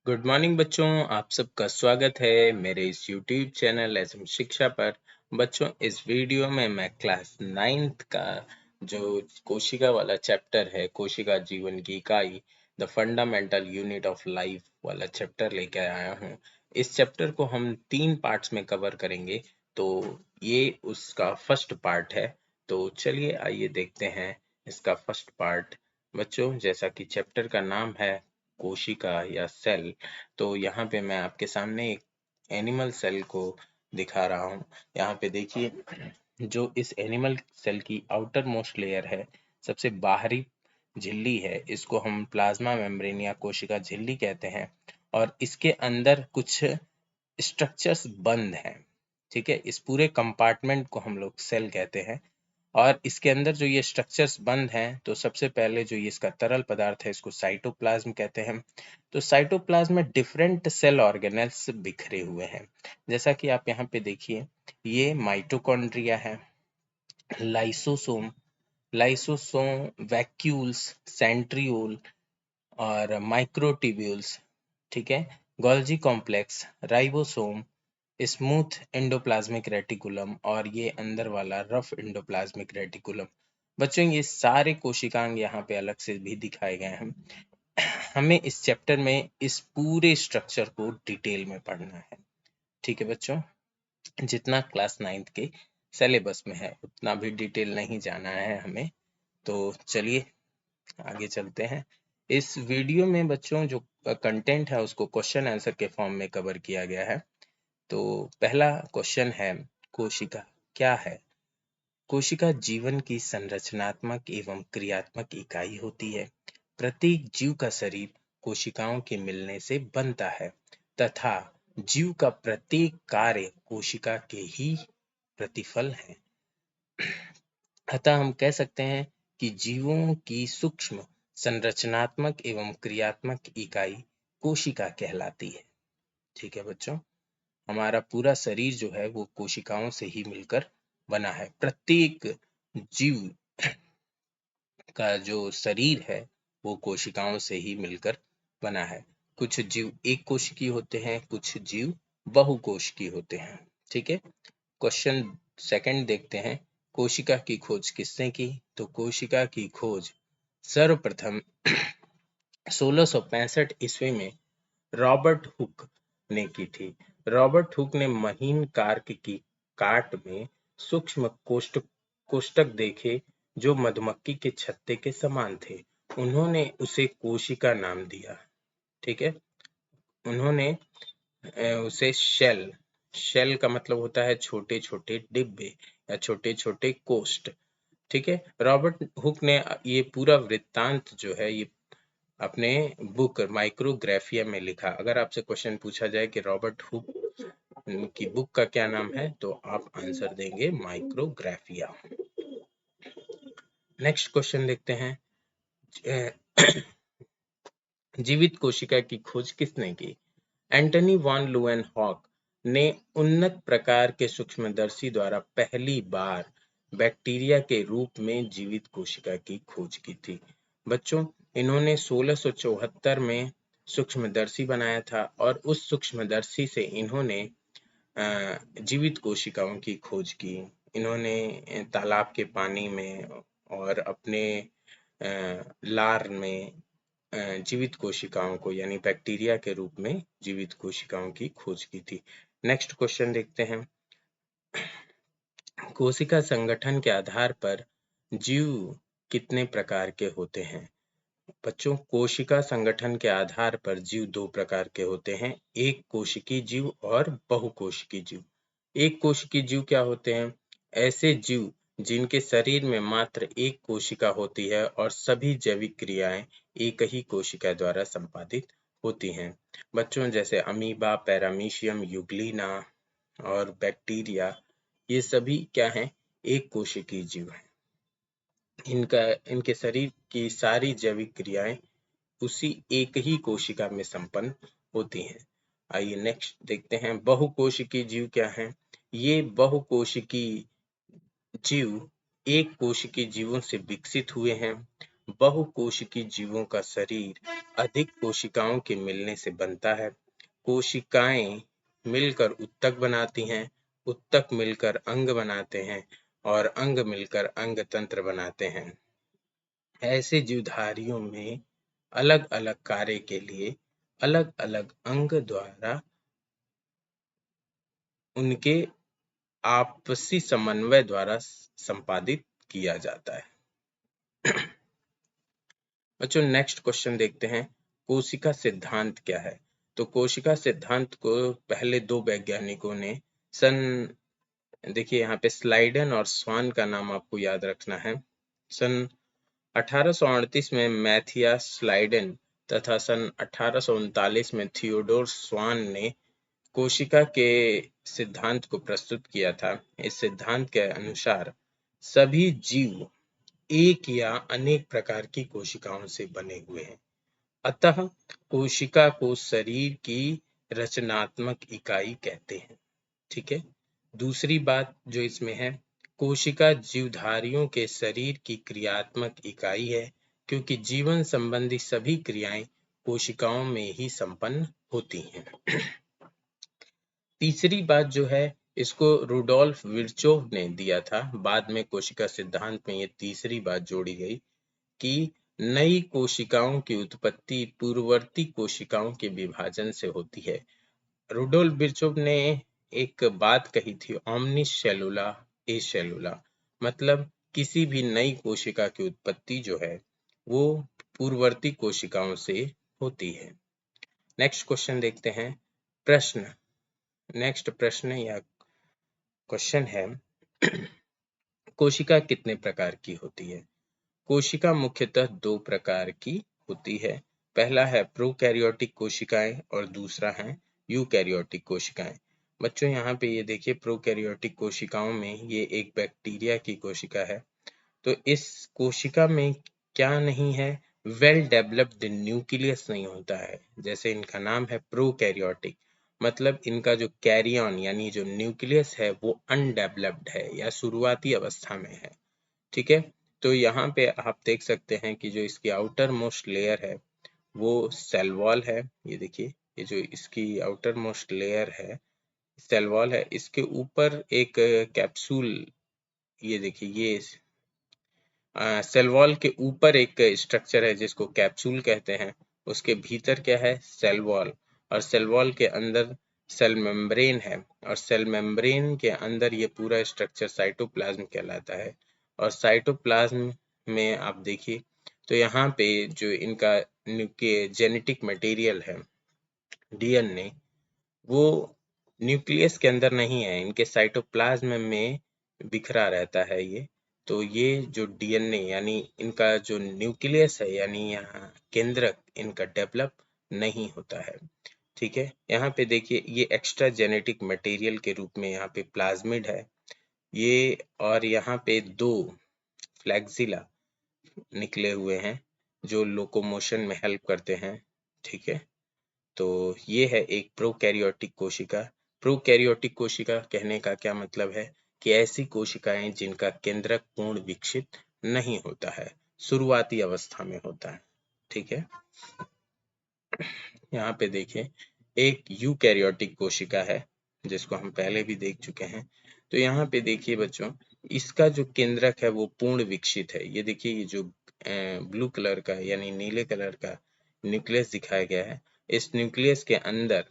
Good morning बच्चों, आप सबका स्वागत है मेरे इस यूट्यूब चैनल एसएम शिक्षा पर। बच्चों, इस वीडियो में मैं क्लास 9th का जो कोशिका वाला चैप्टर है, कोशिका जीवन की इकाई, the fundamental unit of life वाला चैप्टर लेके आया हूँ। इस चैप्टर को हम 3 पार्ट्स में कवर करेंगे, तो ये उसका फर्स्ट पार्ट है। तो चलिए आइए देखते हैं इसका फर्स्ट पार्ट। बच्चों, जैसा कि चैप्टर का नाम है कोशिका या सेल, तो यहाँ पे मैं आपके सामने एक एनिमल सेल को दिखा रहा हूँ। यहाँ पे देखिए, जो इस एनिमल सेल की आउटर मोस्ट लेयर है, सबसे बाहरी झिल्ली है, इसको हम प्लाज्मा मेम्ब्रेन या कोशिका झिल्ली कहते हैं। और इसके अंदर कुछ स्ट्रक्चर्स बंद हैं। ठीक है, इस पूरे कंपार्टमेंट को हम लोग सेल कहते हैं। और इसके अंदर जो ये स्ट्रक्चर्स बंद हैं, तो सबसे पहले जो ये इसका तरल पदार्थ है, इसको साइटोप्लाज्म कहते हैं। तो साइटोप्लाज्म में डिफरेंट सेल ऑर्गेनेल्स बिखरे हुए हैं। जैसा कि आप यहाँ पे देखिए, ये माइटोकॉन्ड्रिया है, लाइसोसोम, वैक्यूल्स, सेंट्रियोल और माइक्रोट्यूब्यूल्स। ठीक है, Golgi complex, ribosome, smooth endoplasmic reticulum और ये अंदर वाला रफ एंडोप्लाज्मिक रेटिकुलम। बच्चों, ये सारे कोशिकांग यहाँ पे अलग से भी दिखाए गए हैं। हमें इस चैप्टर में इस पूरे स्ट्रक्चर को डिटेल में पढ़ना है। ठीक है बच्चों, जितना क्लास 9th के सिलेबस में है उतना भी डिटेल नहीं जाना है हमें। तो चलिए आगे चलते हैं। इस वीडियो में बच्चों जो कंटेंट है उसको क्वेश्चन आंसर के फॉर्म में कवर किया गया है। तो पहला क्वेश्चन है, कोशिका क्या है? कोशिका जीवन की संरचनात्मक एवं क्रियात्मक इकाई होती है। प्रत्येक जीव का शरीर कोशिकाओं के मिलने से बनता है तथा जीव का प्रत्येक कार्य कोशिका के ही प्रतिफल है। अतः हम कह सकते हैं कि जीवों की सूक्ष्म संरचनात्मक एवं क्रियात्मक इकाई कोशिका कहलाती है। ठीक है बच्चों, हमारा पूरा शरीर जो है वो कोशिकाओं से ही मिलकर बना है। प्रत्येक जीव का जो शरीर है वो कोशिकाओं से ही मिलकर बना है। कुछ जीव एक कोशिकीय होते हैं, कुछ जीव बहुकोशिकीय होते हैं। ठीक है, क्वेश्चन सेकंड देखते हैं, कोशिका की खोज किसने की? तो कोशिका की खोज सर्वप्रथम 1665 ईस्वी में रॉबर्ट हुक ने की थी। रॉबर्ट हुक ने महीन कार्क की काट में सूक्ष्म कोष्ठक देखे जो मधुमक्खी के छत्ते के समान थे। उन्होंने उसे कोशिका नाम दिया। ठीक है, उन्होंने उसे शेल, शेल का मतलब होता है छोटे छोटे डिब्बे या छोटे छोटे कोष्ठ। ठीक है, रॉबर्ट हुक ने ये पूरा वृत्तांत जो है ये अपने बुक माइक्रोग्राफिया में लिखा। अगर आपसे क्वेश्चन पूछा जाए कि रॉबर्ट हुक की बुक का क्या नाम है, तो आप आंसर देंगे माइक्रोग्राफिया। नेक्स्ट क्वेश्चन देखते हैं, जीवित कोशिका की खोज किसने की? एंटनी वॉन लुएनहॉक ने उन्नत प्रकार के सूक्ष्मदर्शी द्वारा पहली बार बैक्टीरिया के रूप में जीवित कोशिका की खोज की थी। बच्चों, इन्होंने 1674 में सूक्ष्मदर्शी बनाया था और उस सूक्ष्मदर्शी से इन्होंने जीवित कोशिकाओं की खोज की। इन्होंने तालाब के पानी में और अपने लार में जीवित कोशिकाओं को यानी बैक्टीरिया के रूप में जीवित कोशिकाओं की खोज की थी। नेक्स्ट क्वेश्चन देखते हैं, कोशिका संगठन के आधार पर जीव कितने प्रकार के होते हैं? बच्चों, कोशिका संगठन के आधार पर जीव 2 प्रकार के होते हैं, एक कोशिकीय जीव और बहुकोशिकीय जीव। एक कोशिकीय जीव क्या होते हैं? ऐसे जीव जिनके शरीर में मात्र एक कोशिका होती है और सभी जैविक क्रियाएं एक ही कोशिका द्वारा संपादित होती हैं। बच्चों, जैसे अमीबा, पैरामीशियम, यूग्लिना और बैक्टीरिया, ये सभी क्या हैं? एक कोशिकीय जीव हैं। इनके शरीर की सारी जैविक क्रियाएं उसी एक ही कोशिका में संपन्न होती हैं। आइए नेक्स्ट देखते हैं, बहुकोशिकीय जीव क्या हैं? ये बहुकोशिकीय जीव एक कोशिकीय जीवों से विकसित हुए हैं बहुकोशिकीय जीवों का शरीर अधिक कोशिकाओं के मिलने से बनता है। कोशिकाएं मिलकर ऊतक बनाती हैं, ऊतक मिलकर अंग बनाते हैं और अंग मिलकर अंग तंत्र बनाते हैं। ऐसे जीवधारियों में अलग अलग कार्य के लिए अलग अलग अंग द्वारा उनके आपसी समन्वय द्वारा संपादित किया जाता है। बच्चों नेक्स्ट क्वेश्चन देखते हैं, कोशिका सिद्धांत क्या है। तो कोशिका सिद्धांत को पहले दो वैज्ञानिकों ने देखिए यहाँ पे स्लाइडन और स्वान का नाम आपको याद रखना है। सन 1838 में मैथियास स्लाइडन तथा सन 1839 में थियोडोर स्वान ने कोशिका के सिद्धांत को प्रस्तुत किया था। इस सिद्धांत के अनुसार सभी जीव एक या अनेक प्रकार की कोशिकाओं से बने हुए हैं, अतः कोशिका को शरीर की रचनात्मक इकाई कहते हैं। ठीक है। दूसरी बात जो इसमें है, कोशिका जीवधारियों के शरीर की क्रियात्मक इकाई है, क्योंकि जीवन संबंधी सभी क्रियाएं कोशिकाओं में ही संपन्न होती हैं। तीसरी बात जो है, इसको रुडोल्फ विर्चोव ने दिया था। बाद में कोशिका सिद्धांत में ये तीसरी बात जोड़ी गई कि नई कोशिकाओं की उत्पत्ति पूर्ववर्ती कोशिकाओं के विभाजन से होती है। रुडोल्फ विर्चोव ने एक बात कही थी, ओमनिस सेलुला ए सेलुला, मतलब किसी भी नई कोशिका की उत्पत्ति जो है वो पूर्ववर्ती कोशिकाओं से होती है। नेक्स्ट क्वेश्चन देखते हैं। नेक्स्ट प्रश्न या क्वेश्चन है, कोशिका कितने प्रकार की होती है। कोशिका मुख्यतः दो प्रकार की होती है। पहला है प्रोकैरियोटिक कोशिकाएं और दूसरा है यूकैरियोटिक कोशिकाएं। बच्चों यहाँ पे ये देखिए, प्रोकैरियोटिक कोशिकाओं में ये एक बैक्टीरिया की कोशिका है। तो इस कोशिका में क्या नहीं है, वेल डेवलप्ड न्यूक्लियस नहीं होता है। जैसे इनका नाम है प्रोकैरियोटिक, मतलब इनका जो कैरियन यानी जो न्यूक्लियस है वो अनडेवलप्ड है या शुरुआती अवस्था में है। ठीक है। तो यहाँ पे आप देख सकते हैं कि जो इसकी आउटर मोस्ट लेयर है वो सेल वॉल है। ये देखिए, ये जो इसकी आउटर मोस्ट लेयर है सेल वॉल है, इसके ऊपर एक कैप्सूल, ये देखिए ये सेल वॉल के ऊपर एक स्ट्रक्चर है जिसको कैप्सूल कहते हैं। उसके भीतर क्या है, सेल वॉल, और सेल वॉल के अंदर सेल मेम्ब्रेन है, और सेल मेम्ब्रेन के अंदर ये पूरा स्ट्रक्चर साइटोप्लाज्म कहलाता है। और साइटोप्लाज्म में आप देखिए तो यहाँ पे जो इनका जेनेटिक मटेरियल है डीएनए, वो न्यूक्लियस के अंदर नहीं है, इनके साइटोप्लाज्म में बिखरा रहता है ये। तो ये जो डीएनए यानी इनका जो न्यूक्लियस है यानी यहाँ केंद्रक इनका डेवलप नहीं होता है। ठीक है। यहाँ पे देखिए ये एक्स्ट्रा जेनेटिक मटेरियल के रूप में यहाँ पे प्लाज्मिड है ये, और यहाँ पे दो फ्लैक्सिला निकले हुए हैं जो लोकोमोशन में हेल्प करते हैं। ठीक है। तो ये है एक प्रोकैरियोटिक कोशिका। प्रोकैरियोटिक कोशिका कहने का क्या मतलब है कि ऐसी कोशिकाएं जिनका केंद्रक पूर्ण विकसित नहीं होता है, शुरुआती अवस्था में होता है। ठीक है। यहाँ पे देखिए एक यूकैरियोटिक कोशिका है जिसको हम पहले भी देख चुके हैं। तो यहाँ पे देखिए बच्चों, इसका जो केंद्रक है वो पूर्ण विकसित है। ये देखिए ये जो ब्लू कलर का यानी नीले कलर का न्यूक्लियस दिखाया गया है, इस न्यूक्लियस के अंदर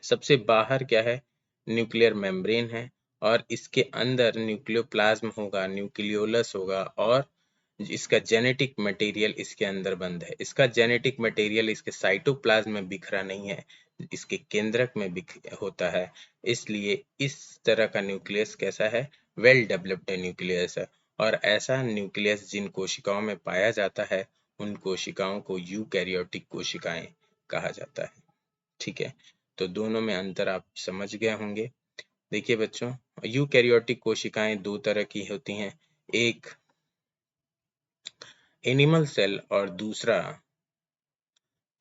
सबसे बाहर क्या है, न्यूक्लियर मेम्ब्रेन है, और इसके अंदर न्यूक्लियोप्लाज्म होगा, न्यूक्लियोलस होगा, और इसका जेनेटिक मटेरियल इसके अंदर बंद है। इसका जेनेटिक मटेरियल इसके साइटोप्लाज्म में बिखरा नहीं है, इसके केंद्रक में होता है। इसलिए इस तरह का न्यूक्लियस कैसा है, वेल डेवलप्ड न्यूक्लियस है। और ऐसा न्यूक्लियस जिन कोशिकाओं में पाया जाता है उन कोशिकाओं को यूकैरियोटिक कोशिकाएं कहा जाता है। ठीक है। तो दोनों में अंतर आप समझ गए होंगे। देखिए बच्चों, यूकैरियोटिक कोशिकाएं दो तरह की होती हैं, एक एनिमल सेल और दूसरा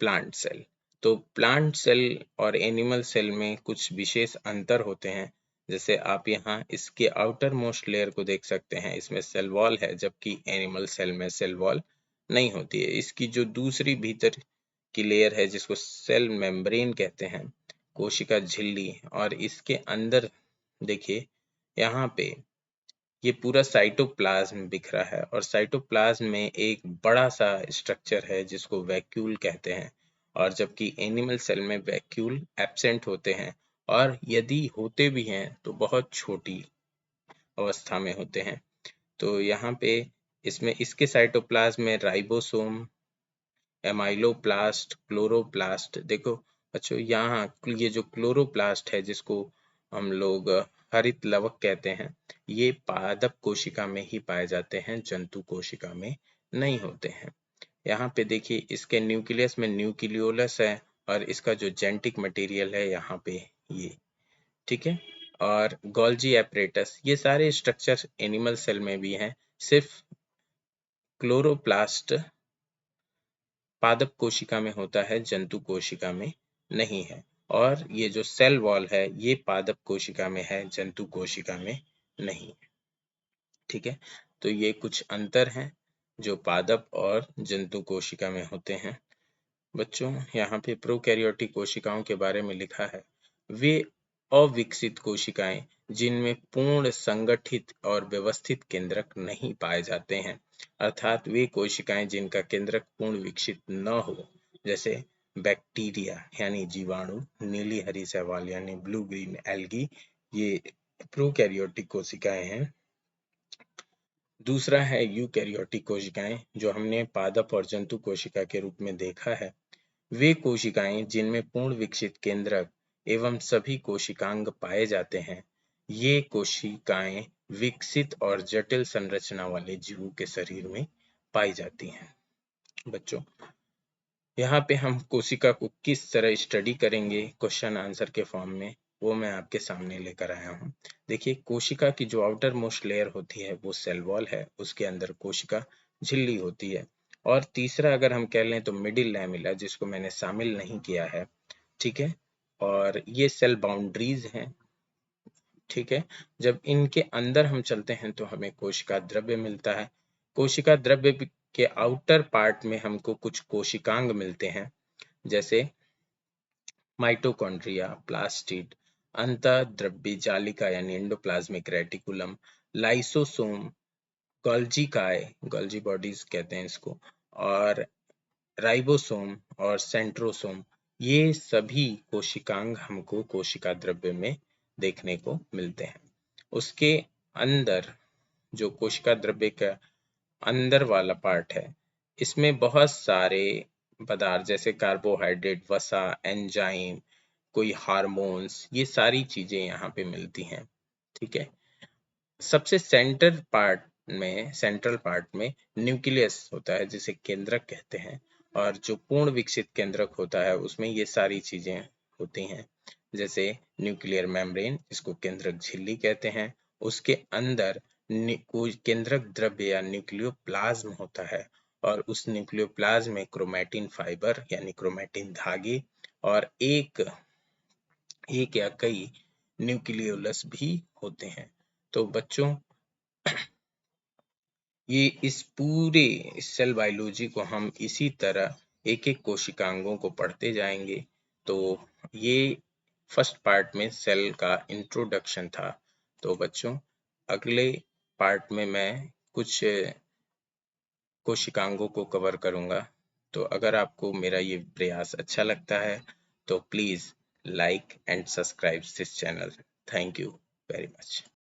प्लांट सेल। तो प्लांट सेल और एनिमल सेल में कुछ विशेष अंतर होते हैं जैसे आप यहाँ इसके आउटर मोस्ट लेयर को देख सकते हैं, इसमें सेल वॉल है, जबकि एनिमल सेल में सेल वॉल नहीं होती है। इसकी जो दूसरी भीतर की लेयर है जिसको सेल मेम्ब्रेन कहते हैं, कोशिका झिल्ली, और इसके अंदर देखिए यहाँ पे ये पूरा साइटोप्लाज्म बिखरा है, और साइटोप्लाज्म में एक बड़ा सा स्ट्रक्चर है जिसको वैक्यूल कहते हैं, और जबकि एनिमल सेल में वैक्यूल एब्सेंट होते हैं, और यदि होते भी हैं तो बहुत छोटी अवस्था में होते हैं। तो यहाँ पे इसमें इसके साइटोप्लाज्म में राइबोसोम, एमाइलोप्लास्ट, क्लोरोप्लास्ट, देखो बच्चों यहाँ ये जो क्लोरोप्लास्ट है जिसको हम लोग हरित लवक कहते हैं, ये पादप कोशिका में ही पाए जाते हैं, जंतु कोशिका में नहीं होते हैं। यहाँ पे देखिए इसके न्यूक्लियस में न्यूक्लियोलस है, और इसका जो जेनेटिक मटेरियल है यहाँ पे ये, ठीक है। और गोल्जी एपरेटस, ये सारे स्ट्रक्चर एनिमल सेल में भी हैं, सिर्फ क्लोरोप्लास्ट पादप कोशिका में होता है, जंतु कोशिका में नहीं है। और ये जो सेल वॉल है ये पादप कोशिका में है, जंतु कोशिका में नहीं है, ठीक है। तो ये कुछ अंतर हैं जो पादप और जंतु कोशिका में होते हैं। बच्चों यहाँ पे प्रोकैरियोटिक कोशिकाओं के बारे में लिखा है, वे अविकसित कोशिकाएं जिनमें पूर्ण संगठित और व्यवस्थित केंद्रक नहीं पाए जाते हैं, अर्थात वे कोशिकाएं जिनका केंद्रक पूर्ण विकसित न हो, जैसे बैक्टीरिया यानी जीवाणु, नीली हरी शैवाल यानी ब्लू ग्रीन एल्गी, ये प्रोकैरियोटिक कोशिकाएं हैं। दूसरा है यूकैरियोटिक कोशिकाएं, जो हमने पादप और जंतु कोशिका के रूप में देखा है। वे कोशिकाएं जिनमें पूर्ण विकसित केंद्रक एवं सभी कोशिकांग पाए जाते हैं। ये कोशिकाएं विकसित और जटिल संरचना वाले जीवों के शरीर में पाई जाती हैं। बच्चों यहाँ पे हम कोशिका को किस तरह स्टडी करेंगे क्वेश्चन आंसर के फॉर्म में, वो मैं आपके सामने लेकर आया हूँ। देखिए कोशिका की जो आउटर मोस्ट लेयर होती है वो सेल वॉल है, उसके अंदर कोशिका झिल्ली होती है, और तीसरा अगर हम कह लें तो मिडिल लैमेला, जिसको मैंने शामिल नहीं किया है, ठीक है। और ये सेल बाउंड्रीज हैं, ठीक है। जब इनके अंदर हम चलते हैं तो हमें कोशिका द्रव्य मिलता है। कोशिका द्रव्य के आउटर पार्ट में हमको कुछ कोशिकांग मिलते हैं, जैसे माइटोकॉन्ड्रिया, प्लास्टिड, अंतःद्रव्य जालिका यानी एंडोप्लाज्मिक रेटिकुलम, लाइसोसोम, गोल्जी काय, गोल्जी बॉडीज कहते हैं इसको, और राइबोसोम और सेंट्रोसोम, ये सभी कोशिकांग हमको कोशिका द्रव्य में देखने को मिलते हैं। उसके अंदर जो कोशिका द्रव्य का अंदर वाला पार्ट है, इसमें बहुत सारे पदार्थ जैसे कार्बोहाइड्रेट, वसा, एंजाइम, कोई हार्मोन्स, ये सारी चीजें यहाँ पे मिलती हैं, ठीक है। सबसे सेंट्रल पार्ट में न्यूक्लियस होता है जिसे केंद्रक कहते हैं, और जो पूर्ण विकसित केंद्रक होता है उसमें ये सारी चीजें होती हैं, जैसे न्यूक्लियर मेम्ब्रेन जिसको केंद्रक झिल्ली कहते हैं, उसके अंदर कोई केंद्रक द्रव्य या न्यूक्लियोप्लाज्म होता है, और उस न्यूक्लियोप्लाज्म में क्रोमैटिन फाइबर यानी क्रोमैटिन धागे और एक या कई न्यूक्लियोलस भी होते हैं। तो बच्चों ये इस पूरे सेल बायोलॉजी को हम इसी तरह एक एक कोशिकांगों को पढ़ते जाएंगे। तो ये फर्स्ट पार्ट में सेल का इंट्रोडक्शन था। तो बच्चों अगले पार्ट में मैं कुछ कोशिकांगों को कवर करूंगा। तो अगर आपको मेरा ये प्रयास अच्छा लगता है तो please like and subscribe this channel. Thank you very much.